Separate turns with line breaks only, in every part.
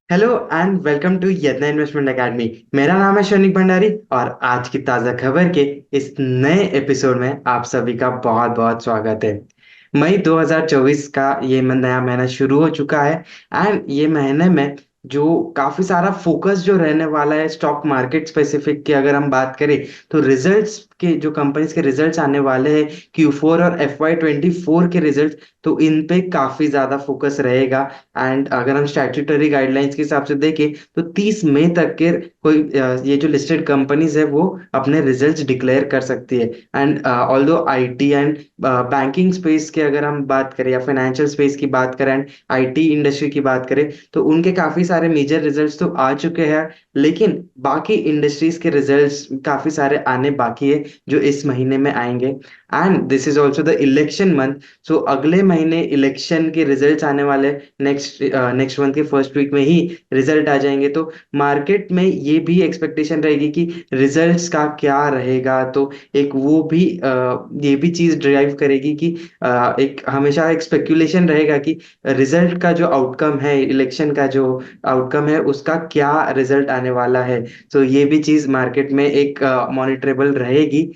Hello and welcome to Yatna investment academy. मेरा नाम है शनिक भंडारी और आज की ताज़ा खबर के इस नए एपिसोड में आप सभी का बहुत बहुत स्वागत है। मई 2024 का ये नया महीना शुरू हो चुका है एंड ये महीने में जो काफी सारा फोकस जो रहने वाला है स्टॉक मार्केट स्पेसिफिक की अगर हम बात करें तो रिजल्ट्स के जो कंपनीज के रिजल्ट्स आने वाले हैं Q4 और FY24 के रिजल्ट, तो इन पे काफी ज्यादा फोकस रहेगा। एंड अगर हम स्टैट्यूटरी गाइडलाइंस के हिसाब से देखें तो 30 मई तक के कोई ये जो लिस्टेड कंपनीज है वो अपने रिजल्ट्स डिक्लेयर कर सकती है। And although IT and banking space के अगर हम बात करें या फाइनेंशियल स्पेस की बात करें एंड आईटी इंडस्ट्री की बात करें तो उनके काफी सारे मेजर रिजल्ट्स तो आ चुके हैं, लेकिन बाकी इंडस्ट्रीज के रिजल्ट्स काफी सारे आने बाकी है जो इस महीने में आएंगे। And this is also the election month, so अगले महीने इलेक्शन के रिजल्ट्स आने वाले। नेक्स्ट मंथ के फर्स्ट वीक में ही रिजल्ट आ जाएंगे, तो मार्केट में ये भी एक्सपेक्टेशन रहेगी कि रिजल्ट्स का क्या रहेगा। तो एक वो भी ये भी चीज ड्राइव करेगी कि एक हमेशा एक स्पेक्यूलेशन रहेगा कि रिजल्ट का जो आउटकम है, इलेक्शन का जो आउटकम है उसका क्या रिजल्ट आने वाला है। तो ये भी चीज मार्केट में एक मॉनिटरेबल रहेगी।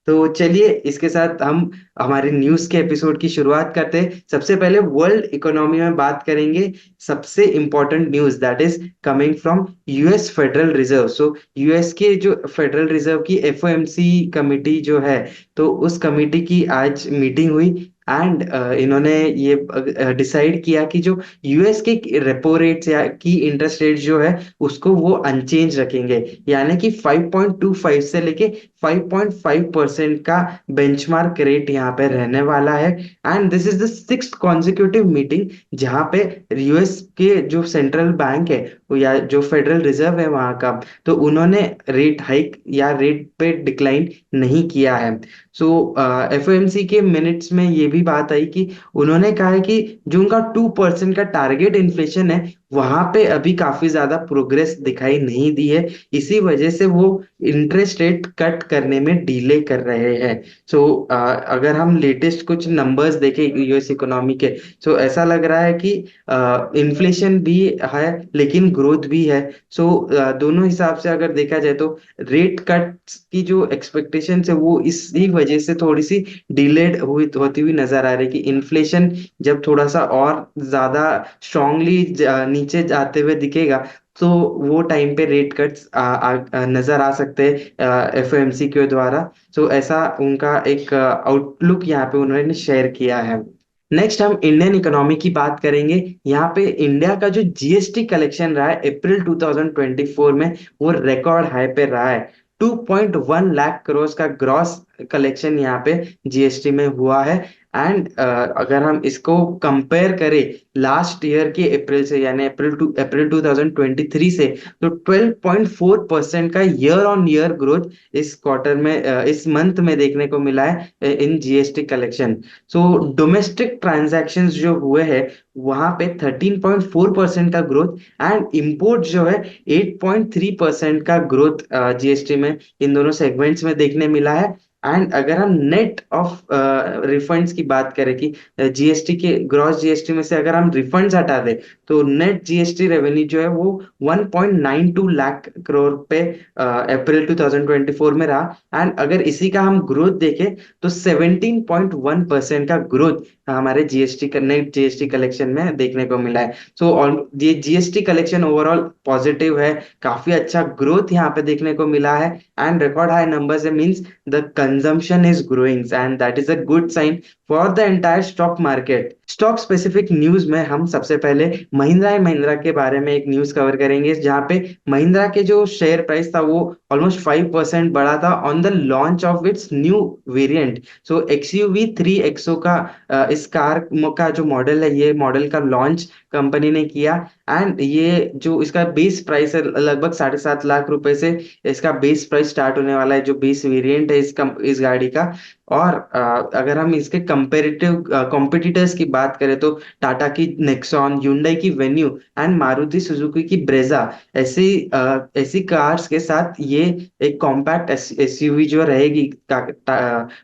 तो चलिए इसके साथ हम हमारे न्यूज के एपिसोड की शुरुआत करते हैं। सबसे पहले वर्ल्ड इकोनॉमी में बात करेंगे। सबसे important news that is coming from US federal reserve. So US के जो फेडरल रिजर्व की एफओएमसी कमिटी जो है, तो उस कमिटी की आज मीटिंग हुई एंड इन्होंने ये डिसाइड किया कि जो यूएस के रेपो रेट्स या की इंटरेस्ट रेट जो है उसको वो अनचेंज रखेंगे, यानी कि 5.25 से लेके 5.5% का बेंचमार्क रेट यहाँ पे रहने वाला है। And this is the sixth consecutive meeting जहाँ पे यूएस के जो सेंट्रल बैंक है या जो फेडरल रिजर्व है वहाँ का, तो उन्होंने रेट हाइक या रेट पे डिक्लाइन नहीं किया है। सो एफओएमसी के मिनट्स में ये भी बात आई कि उन्होंने कहा है कि जो उनका 2% का टारगेट इन्फ्लेशन है वहां पे अभी काफी ज्यादा प्रोग्रेस दिखाई नहीं दी है। इसी वजह से वो इंटरेस्ट रेट कट करने में डिले कर रहे हैं। सो अगर हम लेटेस्ट कुछ नंबर्स देखें यूएस इकोनॉमी के, तो ऐसा लग रहा है कि इन्फ्लेशन भी है लेकिन ग्रोथ भी है। सो दोनों हिसाब से अगर देखा जाए तो रेट कट की जो एक्सपेक्टेशन है वो इसी वजह से थोड़ी सी डिलेड हुई होती हुई नजर आ रही है कि इन्फ्लेशन जब थोड़ा सा और ज्यादा स्ट्रांगली नीचे जाते हुए दिखेगा तो वो टाइम पे रेट कट्स नजर आ सकते हैं एफओएमसी के द्वारा। सो ऐसा उनका एक आउटलुक यहाँ पे उन्होंने शेयर किया है। नेक्स्ट हम इंडियन इकोनॉमी की बात करेंगे। यहाँ पे इंडिया का जो जीएसटी कलेक्शन रहा है अप्रैल 2024 में, वो रिकॉर्ड हाई पे रहा है। 2.1 लाख करोड़ का ग्रॉस कलेक्शन यहाँ पे जीएसटी में हुआ है। एंड अगर हम इसको कंपेयर करें लास्ट ईयर के अप्रैल से, यानी अप्रैल 2023 से, तो 12.4% का ईयर ऑन ईयर ग्रोथ इस क्वार्टर में इस मंथ में देखने को मिला है in GST collection. So domestic transactions जो हुए हैं वहां पे 13.4% का ग्रोथ एंड इंपोर्ट जो है 8.3% का ग्रोथ जीएसटी में इन दोनों सेगमेंट्स में देखने मिला है। एंड अगर हम नेट ऑफ रिफंड्स की बात करें कि जीएसटी के ग्रॉस जीएसटी में से अगर हम रिफंड्स हटा दें तो नेट जीएसटी रेवेन्यू जो है वो 1.92 लाख करोड़ पे अप्रैल 2024 में रहा। एंड अगर इसी का हम ग्रोथ देखें तो 17.1% का ग्रोथ हमारे जीएसटी नेट जीएसटी कलेक्शन में देखने को मिला है। सो ये जीएसटी कलेक्शन ओवरऑल पॉजिटिव है, काफी अच्छा ग्रोथ यहाँ पे देखने को मिला है। And record high numbers means the consumption is growing and that is a good sign for the entire stock market. Stock specific news में हम सबसे पहले महिंद्रा एंड महिंद्रा के बारे में एक न्यूज कवर करेंगे जहाँ पे महिंद्रा के जो शेयर प्राइस था वो ऑलमोस्ट 5% बढ़ा था on the launch of its new variant. So XUV 3XO का इस कार का जो मॉडल है, ये मॉडल का लॉन्च कंपनी ने किया। एंड ये जो इसका बेस प्राइस है लगभग 7.5 लाख रुपए से इसका बेस प्राइस स्टार्ट होने वाला है, जो बेस वेरिएंट है इस गाड़ी का। और अगर हम इसके कंपेरेटिव कॉम्पिटिटर्स की बात करें तो टाटा की नेक्सॉन, hyundai की वेन्यू एंड मारुति सुजुकी की ब्रेजा, ऐसी ऐसी कार्स के साथ ये एक कॉम्पैक्ट एसयूवी जो रहेगी,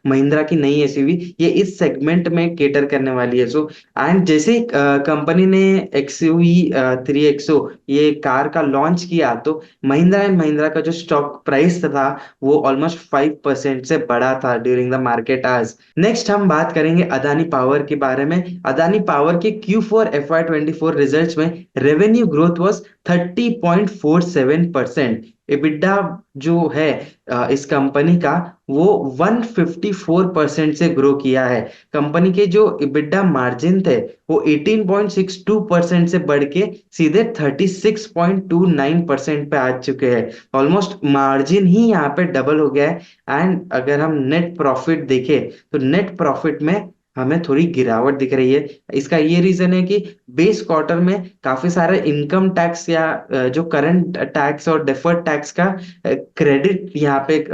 महिंद्रा की नई एसयूवी, ये इस सेगमेंट में केटर करने वाली है। सो एंड जैसे कंपनी ने एक्सयूवी 3XO ये कार का लॉन्च किया, तो महिंद्रा एंड महिंद्रा का जो स्टॉक प्राइस था वो ऑलमोस्ट 5% से बढ़ा था ड्यूरिंग द मार्केट आज। नेक्स्ट हम बात करेंगे अदानी पावर के बारे में। अदानी पावर के Q4 FY24 रिजल्ट्स में रेवेन्यू ग्रोथ वाज 30.47%। EBITDA जो है इस कंपनी का, वो 154% से ग्रो किया है। कंपनी के जो EBITDA मार्जिन थे वो 18.62% से बढ़ के सीधे 36.29% पे आ चुके हैं। ऑलमोस्ट मार्जिन ही यहाँ पे डबल हो गया है। एंड अगर हम नेट प्रॉफिट देखें तो नेट प्रॉफिट में हमें थोड़ी गिरावट दिख रही है। इसका ये रीजन है कि बेस क्वार्टर में काफी सारे इनकम टैक्स या जो करंट टैक्स और डेफर्ड टैक्स का क्रेडिट यहाँ पे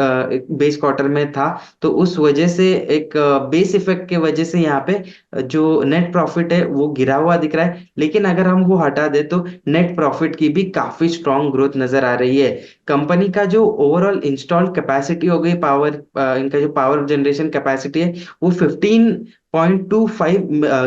बेस क्वार्टर में था, तो उस वजह से एक बेस इफेक्ट के वजह से यहाँ पे जो नेट प्रॉफिट है वो गिरा हुआ दिख रहा है। लेकिन अगर हम वो हटा दे तो नेट प्रॉफिट की भी काफी स्ट्रांग ग्रोथ नजर आ रही है। कंपनी का जो ओवरऑल इंस्टॉल्ड कैपेसिटी हो गई, पावर इनका जो पावर जनरेशन कैपेसिटी है वो 15.25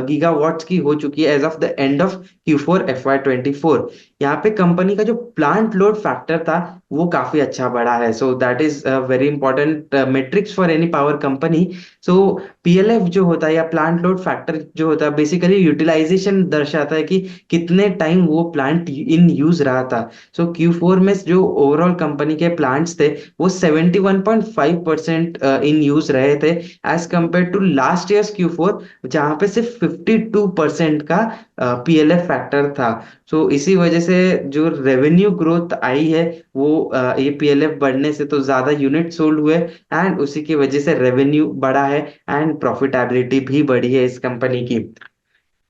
गीगावाट्स की हो चुकी है as of the end of Q4 FY24। यहाँ पे कंपनी का जो प्लांट लोड फैक्टर था वो काफी अच्छा बढ़ा है। So that is very important matrix for any power company. So PLF जो होता है या प्लांट लोड फैक्टर जो होता है, बेसिकली यूटिलाइजेशन दर्शाता है कि कितने टाइम वो प्लांट इन यूज रहा था। सो Q4 में जो ओवरऑल कंपनी के प्लांट्स थे वो 71.5% इन यूज रहे थे, as compared to last years Q4 जहां पे सिर्फ 52% का PLF फैक्टर था। सो इसी वजह से जो रेवेन्यू ग्रोथ आई है वो ये PLF बढ़ने से तो ज्यादा यूनिट सोल्ड हुए, एंड उसी की वजह से रेवेन्यू बढ़ा है एंड प्रॉफिटेबिलिटी भी बढ़ी है इस कंपनी की।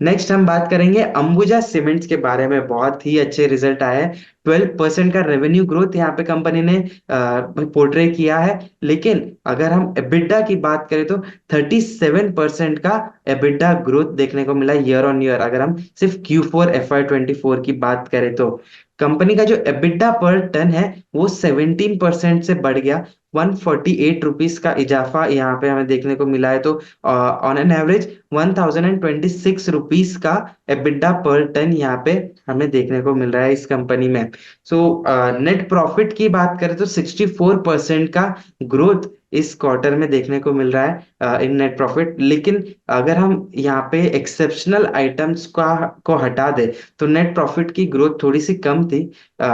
नेक्स्ट हम बात करेंगे अंबुजा सीमेंट्स के बारे में। बहुत ही अच्छे रिजल्ट आए हैं। 12% का रेवेन्यू ग्रोथ यहाँ पे कंपनी ने पोर्ट्रे किया है। लेकिन अगर हम एबिडा की बात करें तो 37% का एबिडा ग्रोथ देखने को मिला ईयर ऑन ईयर, अगर हम सिर्फ Q4 FY24 की बात करें तो। कंपनी का जो एबिडा पर टन है वो 17% से बढ़ गया। 148 रुपीज का इजाफा यहाँ पे हमें देखने को मिला है। तो ऑन एन एवरेज 1026 रुपीज का एबिडा पर टन यहाँ पे हमें देखने को मिल रहा है इस कंपनी में। सो नेट प्रॉफिट की बात करें तो 64% का ग्रोथ इस क्वार्टर में देखने को मिल रहा है इन नेट प्रॉफिट। लेकिन अगर हम यहाँ पे एक्सेप्शनल आइटम्स का को हटा दे तो नेट प्रॉफिट की ग्रोथ थोड़ी सी कम थी।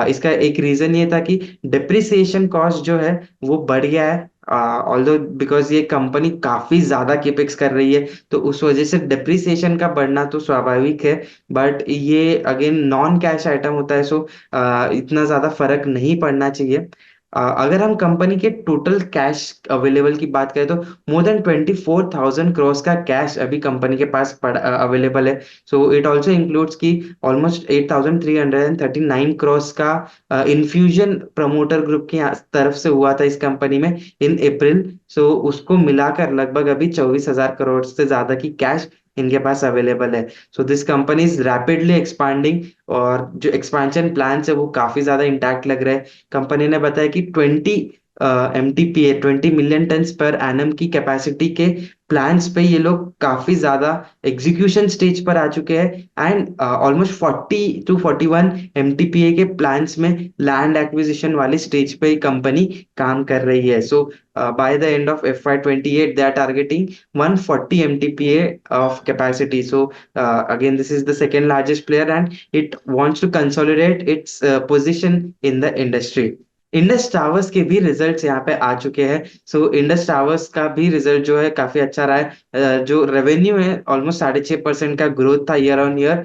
इसका एक रीजन ये था कि डिप्रिसिएशन कॉस्ट जो है वो बढ़ गया है। ऑल्दो बिकॉज ये कंपनी काफी ज्यादा केपेक्स कर रही है, तो उस वजह से डिप्रिसिएशन का बढ़ना तो स्वाभाविक है। बट ये अगेन नॉन कैश आइटम होता है, सो इतना ज्यादा फर्क नहीं पड़ना चाहिए। अगर हम कंपनी के टोटल कैश अवेलेबल की बात करें तो मोर देन 24,000 crores का कैश अभी कंपनी के पास अवेलेबल है। सो इट ऑल्सो इंक्लूड्स की ऑलमोस्ट 8,339 crores का इन्फ्यूजन प्रमोटर ग्रुप की तरफ से हुआ था इस कंपनी में इन अप्रैल। सो उसको मिलाकर लगभग अभी 24,000 करोड़ से ज्यादा की कैश इनके पास अवेलेबल है। So this company is rapidly expanding, और जो एक्सपेंशन प्लान है वो काफी ज्यादा इंटैक्ट लग रहा है। कंपनी ने बताया कि 20 MTPA 20 million turns per annum की कैपेसिटी के प्लान्स पे ये लोग काफी ज्यादा एग्जीक्यूशन स्टेज पर आ चुके हैं। एंड ऑलमोस्ट 40 to 41 MTPA के प्लान्स में लैंड एक्विजिशन वाली स्टेज पे कंपनी काम कर रही है। So by the end of FY28 they are targeting 140 MTPA of capacity. So again, this is the second largest player and it wants to consolidate its position in the industry. Indus towers के भी results यहाँ पे आ चुके हैं। So Indus towers का भी result जो है काफी अच्छा रहा है। जो रेवेन्यू है ऑलमोस्ट 6.5% का ग्रोथ था ईयर ऑन ईयर।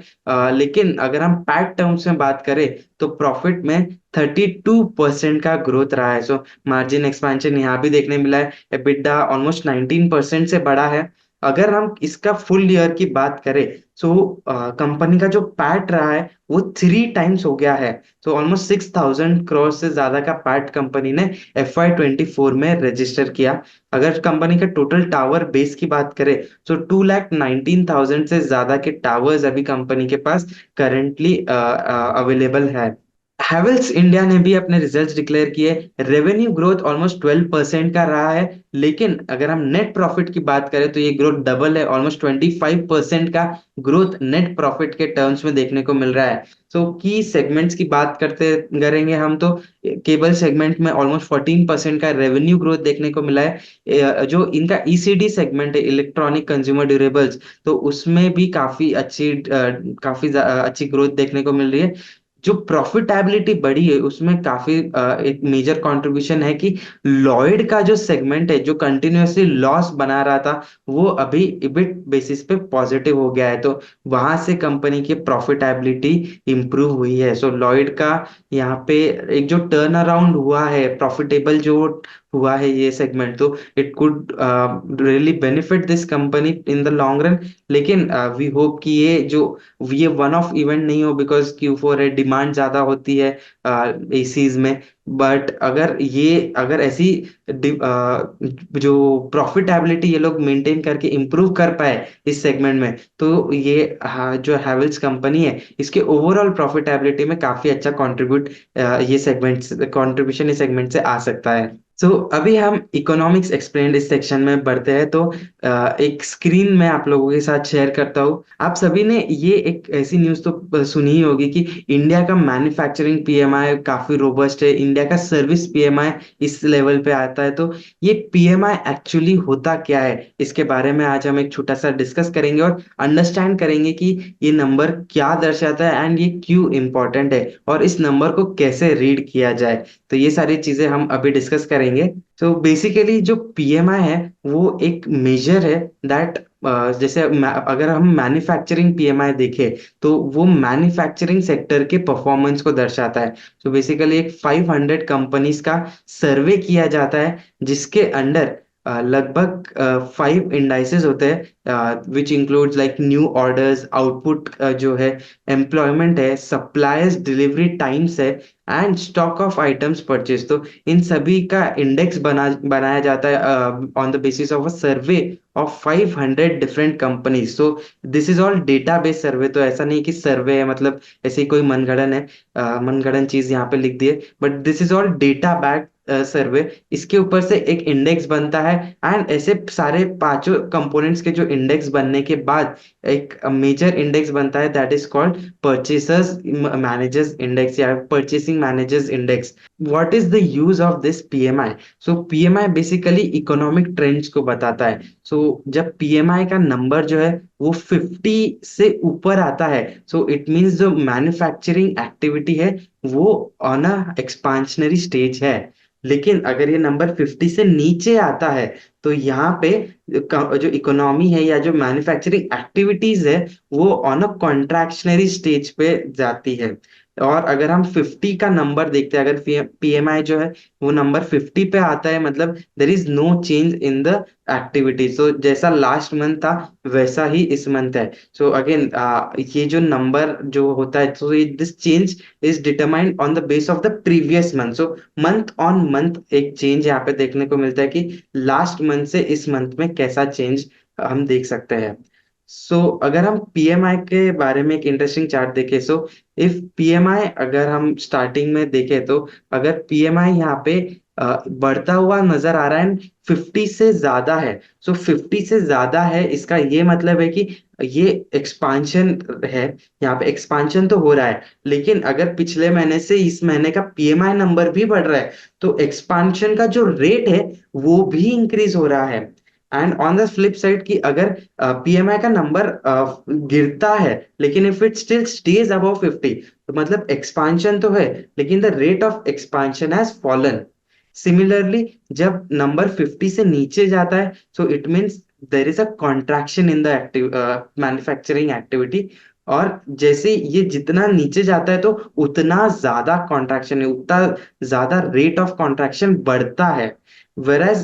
लेकिन अगर हम पैट टर्म्स में बात करें तो प्रॉफिट में 32% का ग्रोथ रहा है। सो मार्जिन एक्सपेंशन यहाँ भी देखने मिला है। एबिडा ऑलमोस्ट 19% से बढ़ा है। अगर हम इसका फुल ईयर की बात करें, तो कंपनी का जो पैट रहा है वो 3 टाइम्स हो गया है। तो ऑलमोस्ट 6,000 करोड़ से ज्यादा का पैट कंपनी ने FY 24 में रजिस्टर किया। अगर कंपनी का टोटल टावर बेस की बात करें, तो 2,19,000 से ज्यादा के टावर्स अभी कंपनी के पास करेंटली अवेलेबल है। हैवेल्स इंडिया ने भी अपने रिजल्ट्स डिक्लेयर किए। रेवेन्यू ग्रोथ ऑलमोस्ट 12% का रहा है, लेकिन अगर हम नेट प्रॉफिट की बात करें तो ये ग्रोथ डबल है, ऑलमोस्ट 25% का ग्रोथ नेट प्रॉफिट के टर्म्स में देखने को मिल रहा है। तो की सेगमेंट्स की बात करते करेंगे हम तो केबल सेगमेंट में ऑलमोस्ट 14% का रेवेन्यू ग्रोथ देखने को मिला है। जो इनका ECD सेगमेंट है, इलेक्ट्रॉनिक कंज्यूमर ड्यूरेबल्स, तो उसमें भी अच्छी ग्रोथ देखने को मिल रही है। जो प्रॉफिटेबिलिटी बढ़ी है उसमें काफी एक मेजर कंट्रीब्यूशन है कि लॉयड का जो सेगमेंट है जो कंटिन्यूअसली लॉस बना रहा था, वो अभी इबिट बेसिस पे पॉजिटिव हो गया है। तो वहां से कंपनी की प्रॉफिटेबिलिटी इंप्रूव हुई है। सो लॉयड का यहाँ पे एक जो टर्न अराउंड हुआ है, प्रॉफिटेबल जो हुआ है ये सेगमेंट, तो it could really benefit this company in the long run. लेकिन वी होप कि ये वन ऑफ इवेंट नहीं हो, बिकॉज Q4 है, डिमांड ज्यादा होती है एसीज में। बट अगर ऐसी जो प्रॉफिटेबिलिटी ये लोग मेंटेन करके इम्प्रूव कर पाए इस सेगमेंट में, तो ये जो हैवेल्स कंपनी है इसके ओवरऑल प्रॉफिटेबिलिटी में काफी अच्छा ये सेगमेंट कंट्रीब्यूशन इस सेगमेंट से आ सकता है। तो अभी हम इकोनॉमिक्स एक्सप्लेन्ड इस सेक्शन में बढ़ते हैं। तो एक स्क्रीन में आप लोगों के साथ शेयर करता हूँ। आप सभी ने ये एक ऐसी न्यूज़ तो सुनी ही होगी कि इंडिया का मैन्युफैक्चरिंग PMI काफी रोबस्ट है, इंडिया का सर्विस PMI इस लेवल पे आता है। तो ये PMI एक्चुअली होता क्या है, इसके बारे में आज हम एक छोटा सा डिस्कस करेंगे और अंडरस्टैंड करेंगे कि ये नंबर क्या दर्शाता है एंड ये क्यों इम्पोर्टेंट है और इस नंबर को कैसे रीड किया जाए। तो ये सारी चीजें हम अभी डिस्कस करेंगे। तो बेसिकली जो PMI है वो एक मेजर है दैट, जैसे अगर हम मैन्युफैक्चरिंग PMI देखें तो वो मैन्युफैक्चरिंग सेक्टर के परफॉर्मेंस को दर्शाता है। तो बेसिकली एक 500 कंपनीज का सर्वे किया जाता है, जिसके अंडर लगभग 5 इंडाइसेस होते हैं, which includes like new orders, output जो है, एम्प्लॉयमेंट है, सप्लायर्स डिलीवरी टाइम्स है and stock of items purchase. तो इन सभी का इंडेक्स बनाया जाता है on the basis of a survey of 500 different companies. So this is all data based सर्वे। तो ऐसा नहीं कि सर्वे है मतलब ऐसे ही कोई मनगढ़ंत है, मनगढ़ंत चीज यहाँ पे लिख दी है, but this is all data back survey. इसके ऊपर से एक इंडेक्स बनता है एंड ऐसे सारे पांचों कंपोनेंट्स के जो इंडेक्स बनने के बाद एक मेजर इंडेक्स बनता है that is called purchasers managers index या purchasing managers index. What is the use of this PMI? सो PMI बेसिकली इकोनॉमिक ट्रेंड्स को बताता है। सो जब PMI का नंबर जो है वो 50 से ऊपर आता है, सो इट मीन्स जो मैन्युफैक्चरिंग एक्टिविटी है वो ऑन अ एक्सपांशनरी स्टेज है। लेकिन अगर ये नंबर 50 से नीचे आता है, तो यहाँ पे जो इकोनॉमी है या जो मैन्युफैक्चरिंग एक्टिविटीज है वो ऑन अ कॉन्ट्रैक्शनरी स्टेज पे जाती है। और अगर हम 50 का नंबर देखते हैं, अगर PMI जो है वो नंबर 50 पे आता है, मतलब there is no change in the activity. So जैसा लास्ट मंथ था वैसा ही इस मंथ है। सो अगेन ये जो नंबर जो होता है, so this change is determined on the base of the previous month. So month on month एक चेंज यहाँ पे देखने को मिलता है कि लास्ट मंथ से इस मंथ में कैसा चेंज हम देख सकते हैं। अगर हम PMI के बारे में एक इंटरेस्टिंग चार्ट देखें, इफ PMI अगर हम स्टार्टिंग में देखें, तो अगर PMI यहाँ पे बढ़ता हुआ नजर आ रहा है, 50 से ज्यादा है। 50 से ज्यादा है इसका ये मतलब है कि ये एक्सपांशन है, यहाँ पे एक्सपांशन तो हो रहा है। लेकिन अगर पिछले महीने से इस महीने का PMI नंबर भी बढ़ रहा है, तो एक्सपांशन का जो रेट है वो भी इंक्रीज हो रहा है। And on the flip side कि अगर PMI का नंबर गिरता है, लेकिन if it still stage above 50, तो मतलब एक्सपांशन तो है लेकिन the rate of expansion has fallen. Similarly जब नंबर 50 से नीचे जाता है, so it means there is a contraction in the active manufacturing activity. और जैसे ये जितना नीचे जाता है तो उतना ज्यादा कॉन्ट्रैक्शन है, उतना ज्यादा रेट ऑफ कॉन्ट्रैक्शन बढ़ता है। Whereas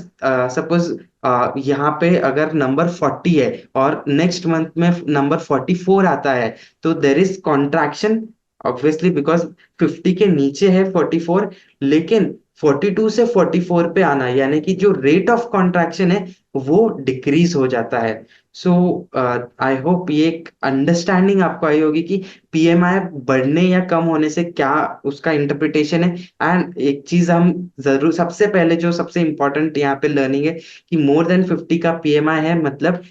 सपोज यहाँ पे अगर नंबर 40 है और नेक्स्ट मंथ में नंबर 44 आता है, तो there is contraction obviously, because 50 के नीचे है 44, लेकिन 42 से 44 पे आना यानी कि जो रेट ऑफ कॉन्ट्रैक्शन है वो डिक्रीज हो जाता है। सो आई होप ये एक अंडरस्टैंडिंग आपको आई होगी कि पीएमआई बढ़ने या कम होने से क्या उसका इंटरप्रिटेशन है। एंड एक चीज हम जरूर, सबसे पहले जो सबसे इंपॉर्टेंट यहाँ पे लर्निंग है कि मोर देन 50 का पीएमआई है, मतलब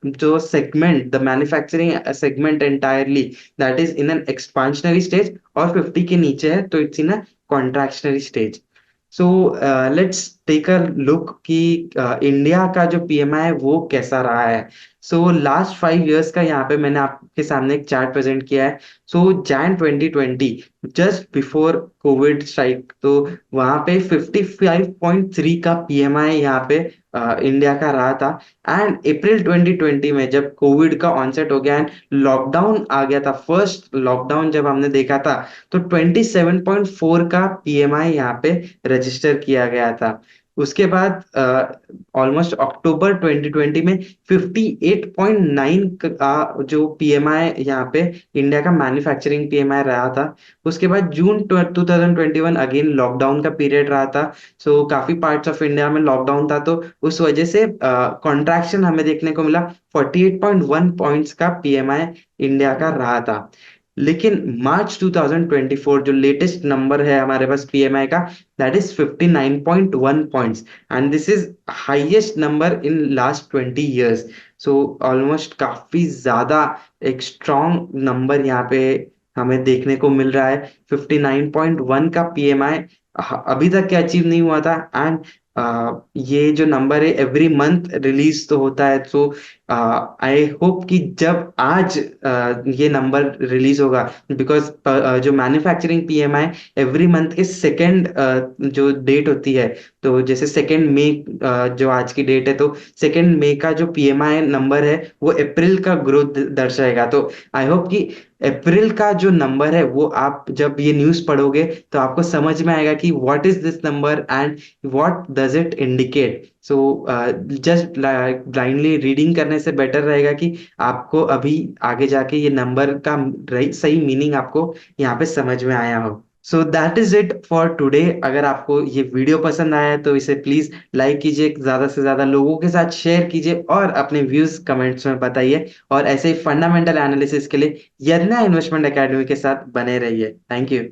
जो segment, the manufacturing segment entirely that is in an expansionary stage, और 50 के नीचे है तो it's in a contractionary stage. So let's take a look कि इंडिया का जो पीएमआई है वो कैसा रहा है। सो लास्ट 5 इयर्स का यहाँ पे मैंने आपके सामने एक चार्ट प्रेजेंट किया है। So Jan 2020, just before Covid strike, तो वहां पे 55.3 का पीएमआई यहाँ पे इंडिया का रहा था। एंड अप्रैल 2020 में जब कोविड का ऑनसेट हो गया एंड लॉकडाउन आ गया था, फर्स्ट लॉकडाउन जब हमने देखा था, तो 27.4 का पीएमआई यहाँ पे रजिस्टर किया गया था। उसके बाद ऑलमोस्ट अक्टूबर 2020 में 58.9 का जो पीएमआई यहाँ पे इंडिया का मैन्युफैक्चरिंग पीएमआई रहा था। उसके बाद जून 2021 अगेन लॉकडाउन का पीरियड रहा था। सो काफी पार्ट्स ऑफ इंडिया में लॉकडाउन था, तो उस वजह से कॉन्ट्रैक्शन हमें देखने को मिला। 48.1 पॉइंट्स का पीएमआई इंडिया का रहा था। लेकिन मार्च 2024 जो लेटेस्ट नंबर है हमारे पास पीएमआई का, that is 59.1 points, and this is highest number in last 20 years. So almost काफी ज्यादा एक स्ट्रॉन्ग नंबर यहाँ पे हमें देखने को मिल रहा है। 59.1 का पीएमआई अभी तक के अचीव नहीं हुआ था। एंड ये जो नंबर है एवरी मंथ रिलीज तो होता है। सो आई होप कि जब आज ये नंबर रिलीज होगा, बिकॉज जो मैन्युफैक्चरिंग पीएमआई एवरी मंथ के सेकेंड जो डेट होती है, तो जैसे 2 मई जो आज की डेट है, तो 2 मई का जो पीएमआई नंबर है वो अप्रैल का ग्रोथ दर्शाएगा। तो आई होप कि अप्रैल का जो नंबर है वो आप जब ये न्यूज़ पढ़ोगे तो आपको समझ में आएगा कि what is this number and what does it indicate. So just blindly reading करने से बेटर रहेगा कि आपको अभी आगे जाके ये नंबर का सही मीनिंग आपको यहाँ पे समझ में आया हो। So that is it for today. अगर आपको ये वीडियो पसंद आया है तो इसे प्लीज लाइक कीजिए, ज्यादा से ज्यादा लोगों के साथ शेयर कीजिए और अपने व्यूज कमेंट्स में बताइए। और ऐसे ही फंडामेंटल एनालिसिस के लिए यदना इन्वेस्टमेंट एकेडमी के साथ बने रहिए। Thank you.